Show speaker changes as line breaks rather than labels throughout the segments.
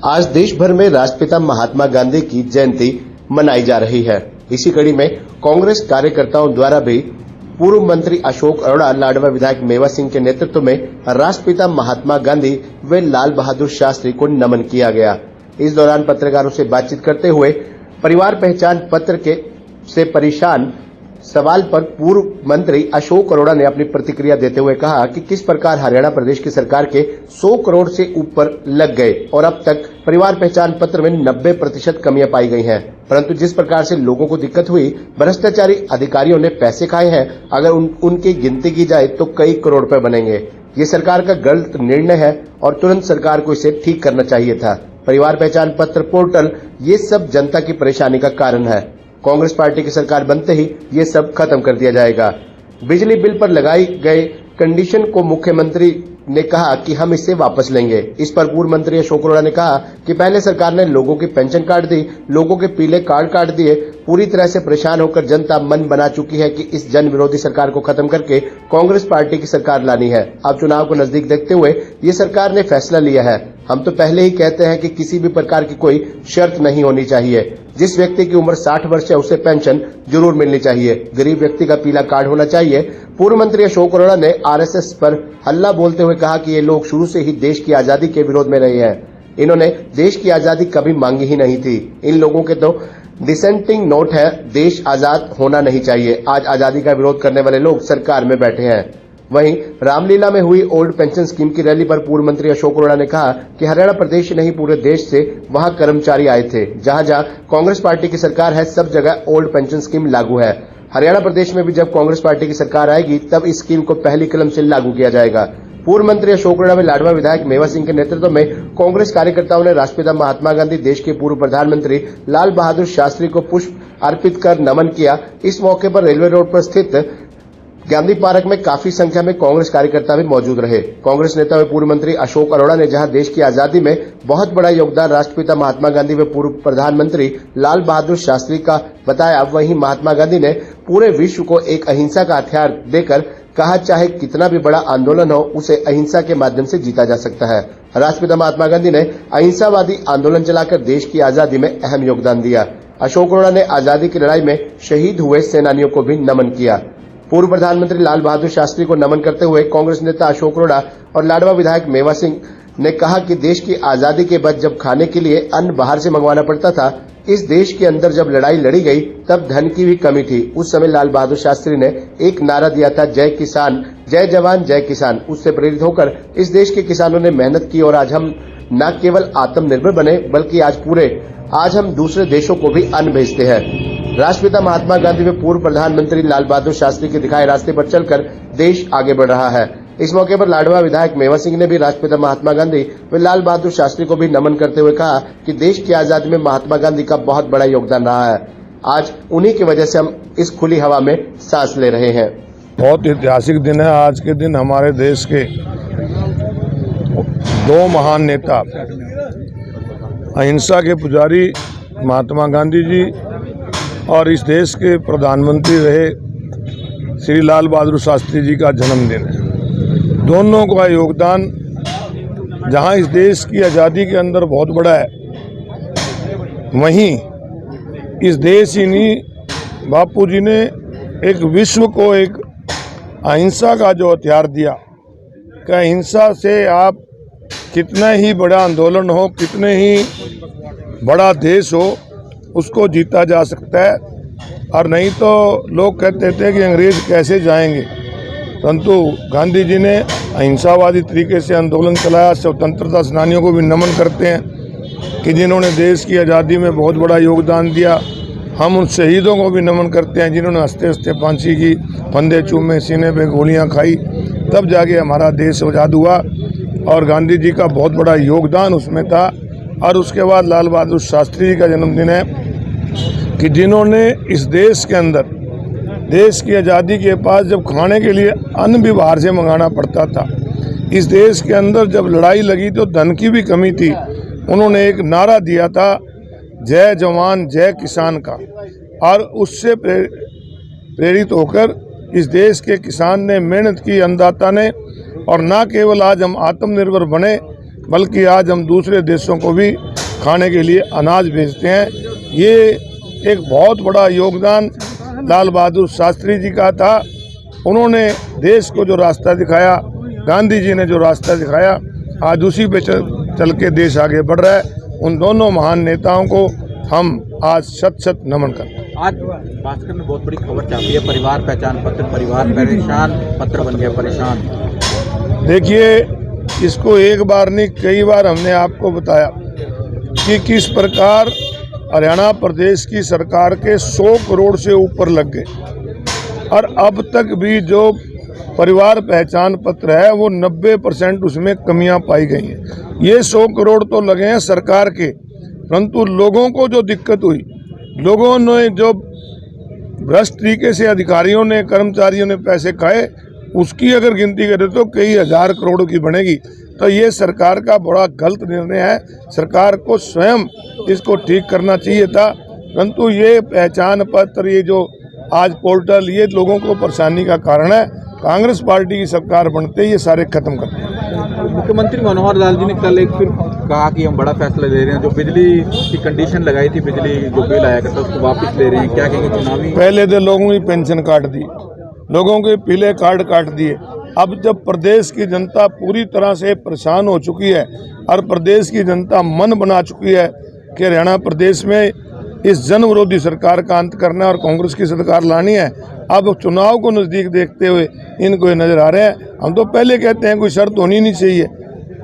आज देश भर में राष्ट्रपिता महात्मा गांधी की जयंती मनाई जा रही है। इसी कड़ी में कांग्रेस कार्यकर्ताओं द्वारा भी पूर्व मंत्री अशोक अरोड़ा, लाडवा विधायक मेवा सिंह के नेतृत्व में राष्ट्रपिता महात्मा गांधी व लाल बहादुर शास्त्री को नमन किया गया। इस दौरान पत्रकारों से बातचीत करते हुए परिवार पहचान पत्र से परेशान सवाल पर पूर्व मंत्री अशोक अरोड़ा ने अपनी प्रतिक्रिया देते हुए कहा कि किस प्रकार हरियाणा प्रदेश की सरकार के 100 करोड़ से ऊपर लग गए और अब तक परिवार पहचान पत्र में 90% कमियां पाई गई हैं, परंतु जिस प्रकार से लोगों को दिक्कत हुई, भ्रष्टाचारी अधिकारियों ने पैसे खाए हैं, अगर उनकी गिनती की जाए तो कई करोड़ रुपए बनेंगे। ये सरकार का गलत निर्णय है और तुरंत सरकार को इसे ठीक करना चाहिए था। परिवार पहचान पत्र पोर्टल ये सब जनता की परेशानी का कारण है। कांग्रेस पार्टी की सरकार बनते ही ये सब खत्म कर दिया जाएगा। बिजली बिल पर लगाई गए कंडीशन को मुख्यमंत्री ने कहा कि हम इसे वापस लेंगे। इस पर पूर्व मंत्री अशोक अरोड़ा ने कहा कि पहले सरकार ने लोगों की पेंशन काट दी, लोगों के पीले कार्ड काट दिए। पूरी तरह से परेशान होकर जनता मन बना चुकी है कि इस जन विरोधी सरकार को खत्म करके कांग्रेस पार्टी की सरकार लानी है। अब चुनाव को नजदीक देखते हुए ये सरकार ने फैसला लिया है। हम तो पहले ही कहते हैं कि किसी भी प्रकार की कोई शर्त नहीं होनी चाहिए। जिस व्यक्ति की उम्र 60 वर्ष है उसे पेंशन जरूर मिलनी चाहिए। गरीब व्यक्ति का पीला कार्ड होना चाहिए। पूर्व मंत्री अशोक अरोड़ा ने आरएसएस पर हल्ला बोलते हुए कहा कि ये लोग शुरू से ही देश की आजादी के विरोध में रहे हैं। इन्होंने देश की आजादी कभी मांगी ही नहीं थी। इन लोगों के तो डिसेंटिंग नोट है, देश आजाद होना नहीं चाहिए। आज आजादी का विरोध करने वाले लोग सरकार में बैठे हैं। वहीं रामलीला में हुई ओल्ड पेंशन स्कीम की रैली पर पूर्व मंत्री अशोक अरोड़ा ने कहा कि हरियाणा प्रदेश नहीं पूरे देश से वहां कर्मचारी आए थे। जहां जहां कांग्रेस पार्टी की सरकार है सब जगह ओल्ड पेंशन स्कीम लागू है। हरियाणा प्रदेश में भी जब कांग्रेस पार्टी की सरकार आएगी तब इस स्कीम को पहली कलम से लागू किया जाएगा। पूर्व मंत्री अशोक अरोड़ा व लाडवा विधायक मेवा सिंह के नेतृत्व में कांग्रेस कार्यकर्ताओं ने राष्ट्रपिता महात्मा गांधी, देश के पूर्व प्रधानमंत्री लाल बहादुर शास्त्री को पुष्प अर्पित कर नमन किया। इस मौके पर रेलवे रोड पर स्थित गांधी पार्क में काफी संख्या में कांग्रेस कार्यकर्ता भी मौजूद रहे। कांग्रेस नेता व पूर्व मंत्री अशोक अरोड़ा ने जहां देश की आजादी में बहुत बड़ा योगदान राष्ट्रपिता महात्मा गांधी व पूर्व प्रधानमंत्री लाल बहादुर शास्त्री का बताया, वहीं महात्मा गांधी ने पूरे विश्व को एक अहिंसा का हथियार देकर कहा, चाहे कितना भी बड़ा आंदोलन हो उसे अहिंसा के माध्यम से जीता जा सकता है। राष्ट्रपिता महात्मा गांधी ने अहिंसावादी आंदोलन चलाकर देश की आजादी में अहम योगदान दिया। अशोक अरोड़ा ने आजादी की लड़ाई में शहीद हुए सेनानियों को भी नमन किया। पूर्व प्रधानमंत्री लाल बहादुर शास्त्री को नमन करते हुए कांग्रेस नेता अशोक अरोड़ा और लाडवा विधायक मेवा सिंह ने कहा कि देश की आजादी के बाद जब खाने के लिए अन्न बाहर से मंगवाना पड़ता था, इस देश के अंदर जब लड़ाई लड़ी गई तब धन की भी कमी थी। उस समय लाल बहादुर शास्त्री ने एक नारा दिया था, जय किसान, जय जवान, जय किसान। उससे प्रेरित होकर इस देश के किसानों ने मेहनत की और आज हम न केवल आत्मनिर्भर बने बल्कि आज हम दूसरे देशों को भी अन्न भेजते हैं। राष्ट्रपिता महात्मा गांधी व पूर्व प्रधानमंत्री लाल बहादुर शास्त्री के दिखाए रास्ते पर चलकर देश आगे बढ़ रहा है। इस मौके पर लाडवा विधायक मेवा सिंह ने भी राष्ट्रपिता महात्मा गांधी व लाल बहादुर शास्त्री को भी नमन करते हुए कहा कि देश की आजादी में महात्मा गांधी का बहुत बड़ा योगदान रहा है। आज उन्हीं की वजह से हम इस खुली हवा में सांस ले रहे हैं।
बहुत ऐतिहासिक दिन है। आज के दिन हमारे देश के दो महान नेता, अहिंसा के पुजारी महात्मा गांधी जी और इस देश के प्रधानमंत्री रहे श्री लाल बहादुर शास्त्री जी का जन्मदिन है। दोनों का योगदान जहां इस देश की आज़ादी के अंदर बहुत बड़ा है, वहीं इस देश ही नहीं बापू जी ने एक विश्व को एक अहिंसा का जो हथियार दिया कि अहिंसा से आप कितना ही बड़ा आंदोलन हो, कितने ही बड़ा देश हो, उसको जीता जा सकता है। और नहीं तो लोग कहते थे कि अंग्रेज कैसे जाएंगे, परंतु गांधी जी ने अहिंसावादी तरीके से आंदोलन चलाया। स्वतंत्रता सेनानियों को भी नमन करते हैं कि जिन्होंने देश की आज़ादी में बहुत बड़ा योगदान दिया। हम उन शहीदों को भी नमन करते हैं जिन्होंने हंसते हंसते फांसी की, फंदे चूमे, सीने पे गोलियां खाई, तब जाके हमारा देश आज़ाद हुआ। और गांधी जी का बहुत बड़ा योगदान उसमें था। और उसके बाद लाल बहादुर शास्त्री जी का जन्मदिन है कि जिन्होंने इस देश के अंदर, देश की आज़ादी के पास जब खाने के लिए अन्न भी बाहर से मंगाना पड़ता था, इस देश के अंदर जब लड़ाई लगी तो धन की भी कमी थी, उन्होंने एक नारा दिया था, जय जवान जय किसान का। और उससे प्रेरित होकर इस देश के किसान ने मेहनत की, अन्नदाता ने, और न केवल आज हम आत्मनिर्भर बने बल्कि आज हम दूसरे देशों को भी खाने के लिए अनाज भेजते हैं। ये एक बहुत बड़ा योगदान लाल बहादुर शास्त्री जी का था। उन्होंने देश को जो रास्ता दिखाया, गांधी जी ने जो रास्ता दिखाया, आज उसी पे चल के देश आगे बढ़ रहा है। उन दोनों महान नेताओं को हम आज शत शत नमन करते हैं।
आज भास्कर में बहुत बड़ी खबर छापी है, परिवार पहचान पत्र, परिवार परेशान, पत्र बन गया परेशान।
देखिए, इसको एक बार नहीं कई बार हमने आपको बताया कि किस प्रकार हरियाणा प्रदेश की सरकार के 100 करोड़ से ऊपर लग गए और अब तक भी जो परिवार पहचान पत्र है वो 90% उसमें कमियां पाई गई हैं। ये 100 करोड़ तो लगे हैं सरकार के, परंतु लोगों को जो दिक्कत हुई, लोगों ने जो भ्रष्ट तरीके से अधिकारियों ने, कर्मचारियों ने पैसे खाए, उसकी अगर गिनती करें तो कई हजार करोड़ की बनेगी। तो ये सरकार का बड़ा गलत निर्णय है। सरकार को स्वयं इसको ठीक करना चाहिए था, परंतु ये पहचान पत्र, ये जो आज पोर्टल, ये लोगों को परेशानी का कारण है। कांग्रेस पार्टी की सरकार बनते ही ये सारे खत्म करते हैं।
मुख्यमंत्री मनोहर लाल जी ने कल एक फिर कहा कि हम बड़ा फैसला ले रहे हैं, जो बिजली की कंडीशन लगाई थी, बिजली जो बिल आया करता उसको वापस ले रहे हैं। क्या कहेंगे? चुनावी
पहले तो लोगों की पेंशन काट दी, लोगों के पीले कार्ड काट दिए। अब जब प्रदेश की जनता पूरी तरह से परेशान हो चुकी है और प्रदेश की जनता मन बना चुकी है कि हरियाणा प्रदेश में इस जन विरोधी सरकार का अंत करना है और कांग्रेस की सरकार लानी है, अब चुनाव को नज़दीक देखते हुए इनको ये नज़र आ रहे हैं। हम तो पहले कहते हैं कोई शर्त होनी नहीं चाहिए,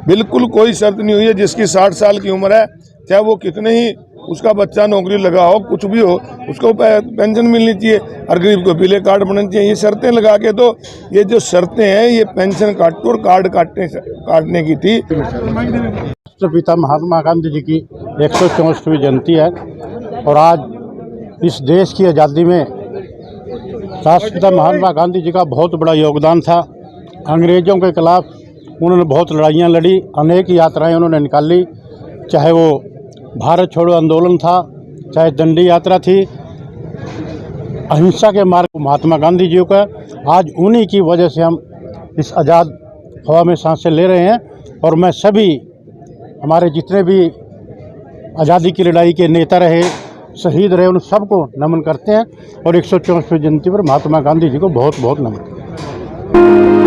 बिल्कुल कोई शर्त नहीं हुई है। जिसकी 60 साल की उम्र है, चाहे वो कितने ही उसका बच्चा नौकरी लगा हो, कुछ भी हो, उसको पेंशन मिलनी चाहिए और गरीब को पीले कार्ड बनने चाहिए। ये शर्तें लगा के, तो ये जो शर्तें हैं ये पेंशन काटने और कार्ड काटने की थी।
राष्ट्रपिता महात्मा गांधी जी की 164वीं जयंती है और आज इस देश की आज़ादी में राष्ट्रपिता महात्मा गांधी जी का बहुत बड़ा योगदान था। अंग्रेज़ों के खिलाफ उन्होंने बहुत लड़ाइयाँ लड़ी, अनेक यात्राएं उन्होंने निकाली, चाहे वो भारत छोड़ो आंदोलन था, चाहे दंडी यात्रा थी, अहिंसा के मार्ग महात्मा गांधी जी का। आज उन्हीं की वजह से हम इस आज़ाद हवा में सांसें ले रहे हैं और मैं सभी हमारे जितने भी आज़ादी की लड़ाई के नेता रहे, शहीद रहे, उन सबको नमन करते हैं और 164वीं जयंती पर महात्मा गांधी जी को बहुत बहुत नमन।